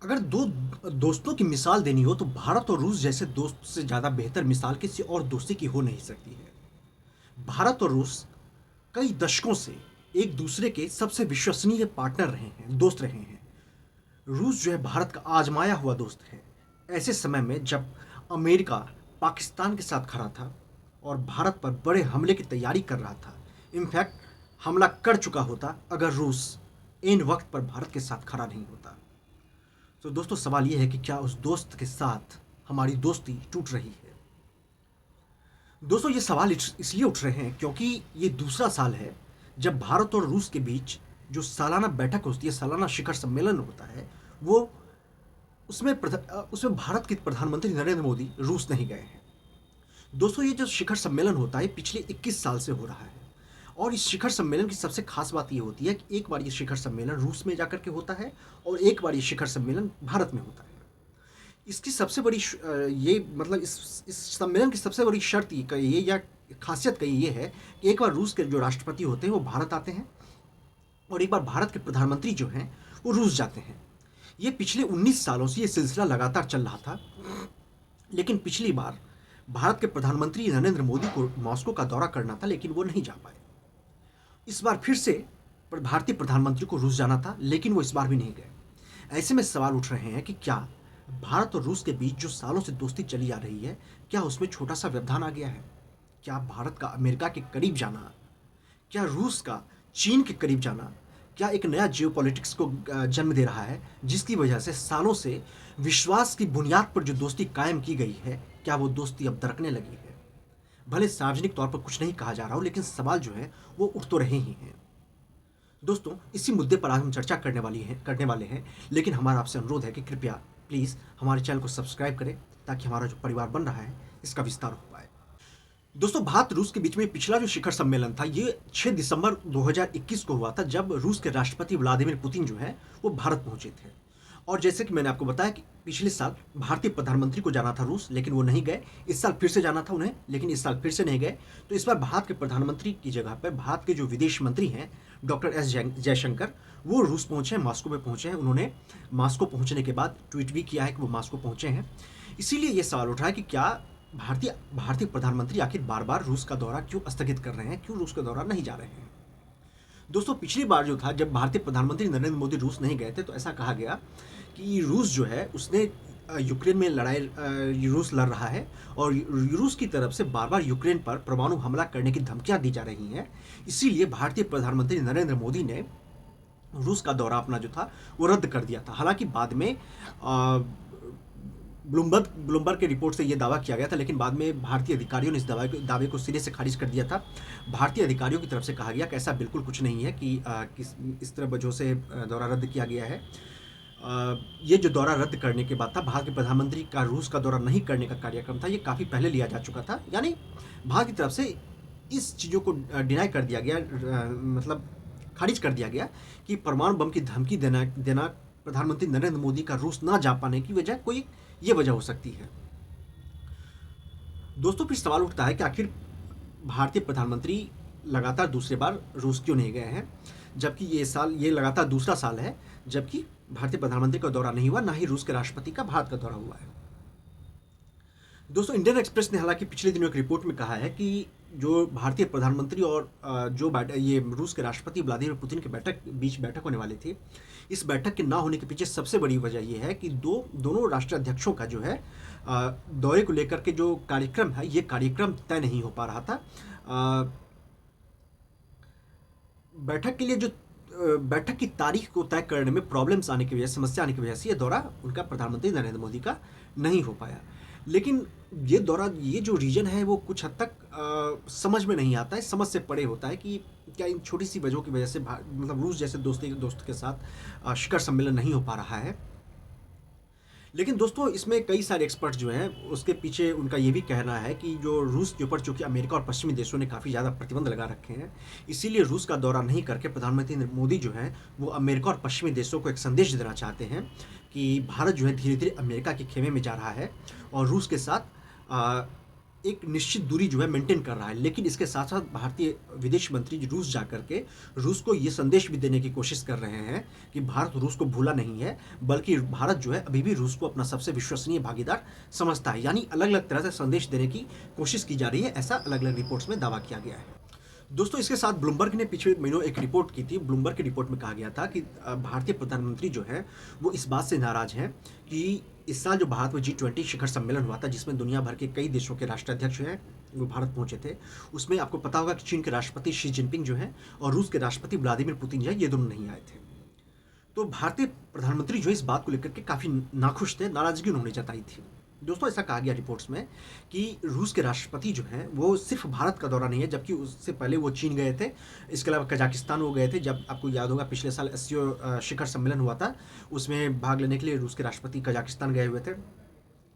अगर दो दोस्तों की मिसाल देनी हो तो भारत और रूस जैसे दोस्त से ज़्यादा बेहतर मिसाल किसी और दोस्ती की हो नहीं सकती है। भारत और रूस कई दशकों से एक दूसरे के सबसे विश्वसनीय पार्टनर रहे हैं, दोस्त रहे हैं। रूस जो है भारत का आजमाया हुआ दोस्त है। ऐसे समय में जब अमेरिका पाकिस्तान के साथ खड़ा था और भारत पर बड़े हमले की तैयारी कर रहा था, इनफैक्ट हमला कर चुका होता अगर रूस इन वक्त पर भारत के साथ खड़ा नहीं होता। तो दोस्तों सवाल ये है कि क्या उस दोस्त के साथ हमारी दोस्ती टूट रही है। दोस्तों ये सवाल इसलिए उठ रहे हैं क्योंकि ये दूसरा साल है जब भारत और रूस के बीच जो सालाना बैठक होती है, सालाना शिखर सम्मेलन होता है, वो उसमें भारत के प्रधानमंत्री नरेंद्र मोदी रूस नहीं गए हैं। दोस्तों ये जो शिखर सम्मेलन होता है पिछले 21 साल से हो रहा है और इस शिखर सम्मेलन की सबसे खास बात ये होती है कि एक बार ये शिखर सम्मेलन रूस में जाकर के होता है और एक बार ये शिखर सम्मेलन भारत में होता है। इसकी सबसे बड़ी ये मतलब इस सम्मेलन की सबसे बड़ी शर्त ये या खासियत कही ये है कि एक बार रूस के जो राष्ट्रपति होते हैं वो भारत आते हैं और एक बार भारत के प्रधानमंत्री जो हैं वो रूस जाते हैं। ये पिछले 19 सालों से ये सिलसिला लगातार चल रहा था, लेकिन पिछली बार भारत के प्रधानमंत्री नरेंद्र मोदी को मॉस्को का दौरा करना था लेकिन वो नहीं जा पाए। इस बार फिर से भारतीय प्रधानमंत्री को रूस जाना था लेकिन वो इस बार भी नहीं गए। ऐसे में सवाल उठ रहे हैं कि क्या भारत और रूस के बीच जो सालों से दोस्ती चली आ रही है, क्या उसमें छोटा सा व्यवधान आ गया है? क्या भारत का अमेरिका के करीब जाना, क्या रूस का चीन के करीब जाना, क्या एक नया जियोपॉलिटिक्स को जन्म दे रहा है जिसकी वजह से सालों से विश्वास की बुनियाद पर जो दोस्ती कायम की गई है, क्या वो दोस्ती अब दरकने लगी है? भले सार्वजनिक तौर पर कुछ नहीं कहा जा रहा हो लेकिन सवाल जो है वो उठ तो रहे ही हैं। दोस्तों इसी मुद्दे पर आज हम चर्चा करने वाले हैं, लेकिन हमारा आपसे अनुरोध है कि कृपया प्लीज़ हमारे चैनल को सब्सक्राइब करें ताकि हमारा जो परिवार बन रहा है इसका विस्तार हो पाए। दोस्तों भारत रूस के बीच में पिछला जो शिखर सम्मेलन था ये 6 दिसंबर 2021 को हुआ था जब रूस के राष्ट्रपति व्लादिमीर पुतिन जो है वो भारत पहुंचे थे। और जैसे कि मैंने आपको बताया कि पिछले साल भारतीय प्रधानमंत्री को जाना था रूस लेकिन वो नहीं गए। इस साल फिर से जाना था उन्हें लेकिन इस साल फिर से नहीं गए। तो इस बार भारत के प्रधानमंत्री की जगह पर भारत के जो विदेश मंत्री हैं डॉक्टर एस जयशंकर, वो रूस पहुंचे हैं, मॉस्को में पहुंचे हैं। उन्होंने मॉस्को पहुंचने के बाद ट्वीट भी किया है कि वो मॉस्को पहुंचे हैं। इसीलिए ये सवाल उठा है कि क्या भारतीय भारतीय प्रधानमंत्री आखिर बार बार रूस का दौरा क्यों स्थगित कर रहे हैं, क्यों रूस का दौरा नहीं जा रहे हैं। दोस्तों पिछली बार जो था जब भारतीय प्रधानमंत्री नरेंद्र मोदी रूस नहीं गए थे तो ऐसा कहा गया कि रूस जो है उसने यूक्रेन में लड़ाई रूस लड़ रहा है और रूस की तरफ से बार बार यूक्रेन पर परमाणु हमला करने की धमकियां दी जा रही हैं। इसीलिए भारतीय प्रधानमंत्री नरेंद्र मोदी ने रूस का दौरा अपना जो था वो रद्द कर दिया था। हालांकि बाद में ब्लूमबर्ग के रिपोर्ट से ये दावा किया गया था लेकिन बाद में भारतीय अधिकारियों ने इस दावे को सिरे से खारिज कर दिया था। भारतीय अधिकारियों की तरफ से कहा गया कि ऐसा बिल्कुल कुछ नहीं है कि इस तरह वजह से दौरा रद्द किया गया है। ये जो दौरा रद्द करने के बाद था, भारत के प्रधानमंत्री का रूस का दौरा नहीं करने का कार्यक्रम था, ये काफ़ी पहले लिया जा चुका था। यानी भारत की तरफ से इस चीज़ों को डिनाई कर दिया गया, मतलब खारिज कर दिया गया कि परमाणु बम की धमकी देना प्रधानमंत्री नरेंद्र मोदी का रूस ना जा पाने की वजह कोई ये वजह हो सकती है। दोस्तों फिर सवाल उठता है कि आखिर भारतीय प्रधानमंत्री लगातार दूसरे बार रूस क्यों नहीं गए हैं, जबकि ये लगातार दूसरा साल है जबकि भारतीय प्रधानमंत्री का दौरा नहीं हुआ, ना ही रूस के राष्ट्रपति का भारत का दौरा हुआ है। दोस्तों इंडियन एक्सप्रेस ने हालांकि पिछले दिनों एक रिपोर्ट में कहा है कि जो भारतीय प्रधानमंत्री और ये रूस के राष्ट्रपति व्लादिमीर पुतिन के बीच बैठक होने वाली थी, इस बैठक के ना होने के पीछे सबसे बड़ी वजह यह है कि दोनों राष्ट्राध्यक्षों का जो है दौरे को लेकर के जो कार्यक्रम है ये कार्यक्रम तय नहीं हो पा रहा था। बैठक के लिए जो बैठक की तारीख को तय करने में प्रॉब्लम्स आने की वजह, समस्या आने की वजह से ये दौरा उनका प्रधानमंत्री नरेंद्र मोदी का नहीं हो पाया। लेकिन ये जो रीजन है वो कुछ हद तक समझ में नहीं आता है, समझ से परे होता है कि क्या इन छोटी सी वजहों की वजह से मतलब रूस जैसे दोस्त के साथ शिखर सम्मेलन नहीं हो पा रहा है। लेकिन दोस्तों इसमें कई सारे एक्सपर्ट्स जो हैं उसके पीछे उनका ये भी कहना है कि जो रूस के ऊपर चूंकि अमेरिका और पश्चिमी देशों ने काफ़ी ज़्यादा प्रतिबंध लगा रखे हैं, इसीलिए रूस का दौरा नहीं करके प्रधानमंत्री मोदी जो हैं वो अमेरिका और पश्चिमी देशों को एक संदेश देना चाहते हैं कि भारत जो है धीरे धीरे अमेरिका के खेमे में जा रहा है और रूस के साथ एक निश्चित दूरी जो है मेंटेन कर रहा है, लेकिन इसके साथ-साथ भारतीय विदेश मंत्री जो रूस जाकर के रूस को ये संदेश भी देने की कोशिश कर रहे हैं कि भारत रूस को भूला नहीं है, बल्कि भारत जो है अभी भी रूस को अपना सबसे विश्वसनीय भागीदार समझता है। यानी अलग-अलग तरह से संदेश देने की कोशिश की जा रही है, ऐसा अलग-अलग रिपोर्ट्स में दावा किया गया है। दोस्तों, इसके साथ ब्लूमबर्ग ने पिछले महीनों एक रिपोर्ट की थी। ब्लूमबर्ग की रिपोर्ट में कहा गया था कि भारतीय प्रधानमंत्री जो है वो इस बात से नाराज़ हैं कि इस साल जो भारत में G20 शिखर सम्मेलन हुआ था, जिसमें दुनिया भर के कई देशों के राष्ट्राध्यक्ष हैं वो भारत पहुंचे थे। उसमें आपको पता होगा कि चीन के राष्ट्रपति शी जिनपिंग जो हैं और रूस के राष्ट्रपति व्लादिमीर पुतिन जो है, ये दोनों नहीं आए थे। तो भारतीय प्रधानमंत्री जो इस बात को लेकर के काफ़ी नाखुश थे, नाराज़गी उन्होंने जताई थी। दोस्तों, ऐसा कहा गया रिपोर्ट्स में कि रूस के राष्ट्रपति जो हैं वो सिर्फ भारत का दौरा नहीं है, जबकि उससे पहले वो चीन गए थे, इसके अलावा कजाकिस्तान वो गए थे। जब आपको याद होगा पिछले साल एससीओ शिखर सम्मेलन हुआ था, उसमें भाग लेने के लिए रूस के राष्ट्रपति कजाकिस्तान गए हुए थे।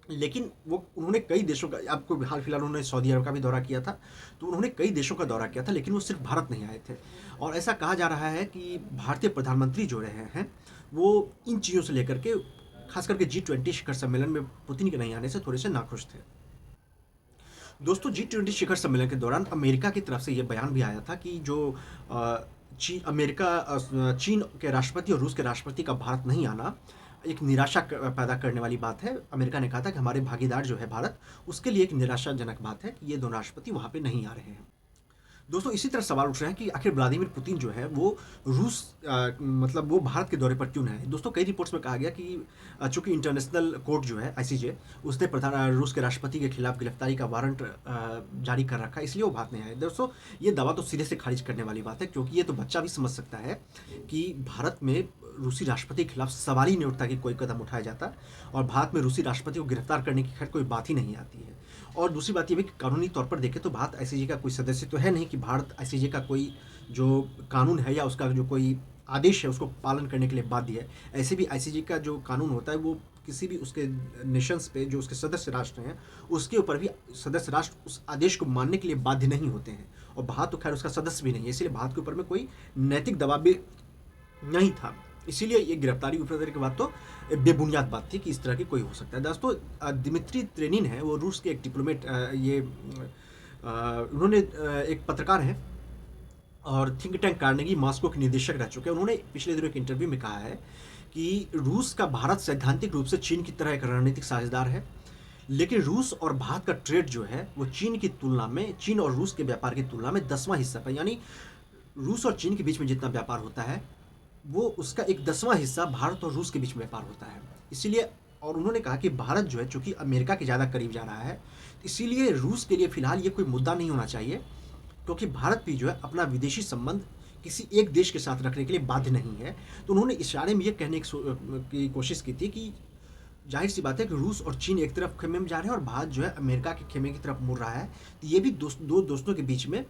लेकिन वो उन्होंने कई देशों का, आपको हाल फिलहाल उन्होंने सऊदी अरब का भी दौरा किया था, तो उन्होंने कई देशों का दौरा किया था, लेकिन वो सिर्फ भारत नहीं आए थे। और ऐसा कहा जा रहा है कि भारतीय प्रधानमंत्री जो रहे हैं वो इन चीज़ों से लेकर के, खास करके G20 शिखर सम्मेलन में पुतिन के नहीं आने से थोड़े से नाखुश थे। दोस्तों, G20 शिखर सम्मेलन के दौरान अमेरिका की तरफ से ये बयान भी आया था कि जो चीन के राष्ट्रपति और रूस के राष्ट्रपति का भारत नहीं आना एक निराशा पैदा करने वाली बात है। अमेरिका ने कहा था कि हमारे भागीदार जो है भारत, उसके लिए एक निराशाजनक बात है कि ये दोनों राष्ट्रपति वहाँ पे नहीं आ रहे हैं। दोस्तों, इसी तरह सवाल उठ रहे हैं कि आखिर व्लादिमीर पुतिन जो है वो रूस मतलब वो भारत के दौरे पर क्यों नहीं है। दोस्तों, कई रिपोर्ट्स में कहा गया कि चूंकि इंटरनेशनल कोर्ट जो है ICJ, उसने रूस के राष्ट्रपति के खिलाफ गिरफ्तारी का वारंट जारी कर रखा है, इसलिए वो भारत नहीं आए। दोस्तों, ये दावा तो सिरे से खारिज करने वाली बात है, क्योंकि ये तो बच्चा भी समझ सकता है कि भारत में रूसी राष्ट्रपति के खिलाफ सवाल ही नहीं उठता कि कोई कदम उठाया जाता, और भारत में रूसी राष्ट्रपति को गिरफ्तार करने की खैर कोई बात ही नहीं आती है। और दूसरी बात ये भी कि कानूनी तौर पर देखें तो भारत ICJ का कोई सदस्य तो है नहीं कि भारत ICJ का कोई जो कानून है या उसका जो कोई आदेश है उसको पालन करने के लिए बाध्य है। ऐसे भी ICJ का जो कानून होता है वो किसी भी उसके नेशंस पे, जो उसके सदस्य राष्ट्र हैं, उसके ऊपर भी सदस्य राष्ट्र उस आदेश को मानने के लिए बाध्य नहीं होते हैं। और भारत तो खैर उसका सदस्य भी नहीं है, इसलिए भारत के ऊपर में कोई नैतिक दबाव भी नहीं था। इसीलिए ये गिरफ्तारी गिरफ्तारी की बात तो बेबुनियाद बात थी कि इस तरह की कोई हो सकता है। दोस्तों, दिमित्री त्रेनिन है, वो रूस के एक डिप्लोमेट, उन्होंने एक पत्रकार हैं और थिंक टैंक कार्नेगी मॉस्को के निदेशक रह चुके हैं। उन्होंने पिछले दिनों एक इंटरव्यू में कहा है कि रूस का भारत सैद्धांतिक रूप से चीन की तरह एक रणनीतिक साझेदार है, लेकिन रूस और भारत का ट्रेड जो है वो चीन और रूस के व्यापार की तुलना में 10वां हिस्सा है। यानी रूस और चीन के बीच में जितना व्यापार होता है वो उसका एक 10वां हिस्सा भारत और रूस के बीच में व्यापार होता है। इसीलिए, और उन्होंने कहा कि भारत जो है चूँकि अमेरिका के ज़्यादा करीब जा रहा है, इसीलिए रूस के लिए फ़िलहाल ये कोई मुद्दा नहीं होना चाहिए, क्योंकि भारत भी जो है अपना विदेशी संबंध किसी एक देश के साथ रखने के लिए बाध्य नहीं है। तो उन्होंने इशारे में ये कहने की कोशिश की थी कि जाहिर सी बात है कि रूस और चीन एक तरफ खेमे में जा रहे हैं और भारत जो है अमेरिका के खेमे की तरफ मुड़ रहा है। तो ये भी दो दोस्तों के बीच में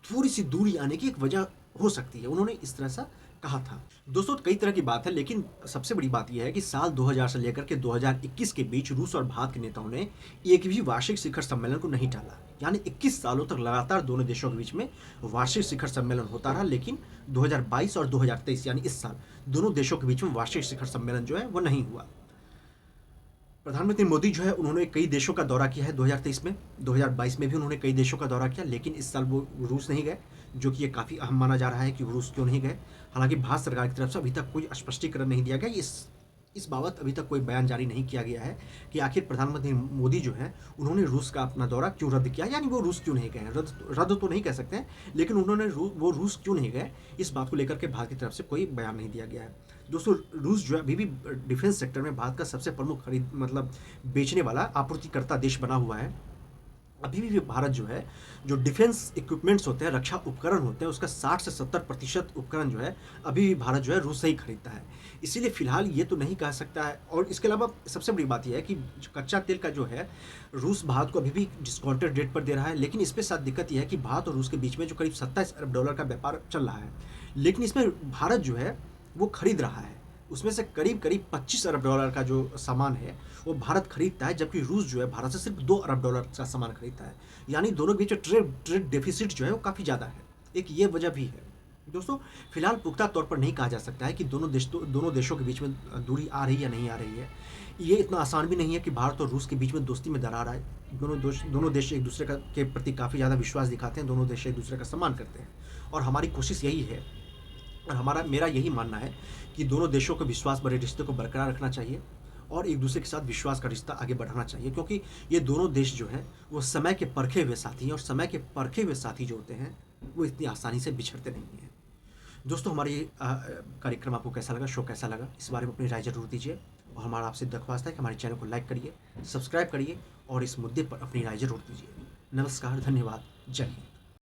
थोड़ी सी दूरी आने की एक वजह हो सकती है, उन्होंने इस तरह से कहा था। दोस्तों, कई तरह की बात है, लेकिन सबसे बड़ी बात यह है कि साल 2000 से लेकर के 2021 के बीच रूस और भारत के नेताओं ने एक भी वार्षिक शिखर सम्मेलन को नहीं टाला। यानी 21 सालों तक लगातार दोनों देशों के बीच में वार्षिक शिखर सम्मेलन होता रहा, लेकिन 2022 और 2023 यानी इस साल दोनों देशों के बीच में वार्षिक शिखर सम्मेलन जो है वो नहीं हुआ। प्रधानमंत्री मोदी जो है उन्होंने कई देशों का दौरा किया है 2023 में, 2022 में भी उन्होंने कई देशों का दौरा किया, लेकिन इस साल वो रूस नहीं गए, जो कि ये काफ़ी अहम माना जा रहा है कि रूस क्यों नहीं गए। हालांकि भारत सरकार की तरफ से अभी तक कोई स्पष्टीकरण नहीं दिया गया, इस बाबत अभी तक कोई बयान जारी नहीं किया गया है कि आखिर प्रधानमंत्री मोदी जो है उन्होंने रूस का अपना दौरा क्यों रद्द किया, यानी वो रूस क्यों नहीं गए। रद्द तो नहीं कह सकते हैं, लेकिन उन्होंने वो रूस क्यों नहीं गए, इस बात को लेकर के भारत की तरफ से कोई बयान नहीं दिया गया है। दोस्तों, रूस जो है अभी भी डिफेंस सेक्टर में भारत का सबसे प्रमुख बेचने वाला आपूर्तिकर्ता देश बना हुआ है। अभी भी भारत जो है, जो डिफेंस इक्विपमेंट्स होते हैं, रक्षा उपकरण होते हैं, उसका 60 से 70% उपकरण जो है अभी भी भारत जो है रूस से ही खरीदता है। इसीलिए फिलहाल ये तो नहीं कह सकता है। और इसके अलावा सबसे बड़ी बात यह है कि कच्चा तेल का जो है रूस भारत को अभी भी डिस्काउंटेड रेट पर दे रहा है, लेकिन इसके साथ दिक्कत यह है कि भारत और रूस के बीच में जो करीब $27 अरब का व्यापार चल रहा है, लेकिन इसमें भारत जो है वो खरीद रहा है, उसमें से करीब $25 अरब का जो सामान है वो भारत खरीदता है, जबकि रूस जो है भारत से सिर्फ $2 अरब का सामान खरीदता है। यानी दोनों के बीच ट्रेड डेफिसिट जो है वो काफ़ी ज़्यादा है, एक ये वजह भी है। दोस्तों, फिलहाल पुख्ता तौर पर नहीं कहा जा सकता है कि दोनों देशों के बीच में दूरी आ रही है या नहीं आ रही है। ये इतना आसान भी नहीं है कि भारत और रूस के बीच में दोस्ती में दरार आए। दोनों देश एक दूसरे का के प्रति काफ़ी ज़्यादा विश्वास दिखाते हैं, दोनों देश एक दूसरे का सम्मान करते हैं। और हमारी कोशिश यही है, और मेरा यही मानना है कि दोनों देशों के विश्वास भरे रिश्ते को बरकरार रखना चाहिए और एक दूसरे के साथ विश्वास का रिश्ता आगे बढ़ाना चाहिए, क्योंकि ये दोनों देश जो हैं वो समय के परखे हुए साथी हैं, और समय के परखे हुए साथी जो होते हैं वो इतनी आसानी से बिछड़ते नहीं हैं। दोस्तों, हमारा ये कार्यक्रम आपको कैसा लगा, शो कैसा लगा, इस बारे में अपनी राय ज़रूर दीजिए। और हमारा आपसे दरख्वास्त है कि हमारे चैनल को लाइक करिए, सब्सक्राइब करिए और इस मुद्दे पर अपनी राय ज़रूर दीजिए। नमस्कार, धन्यवाद, जय हिंद।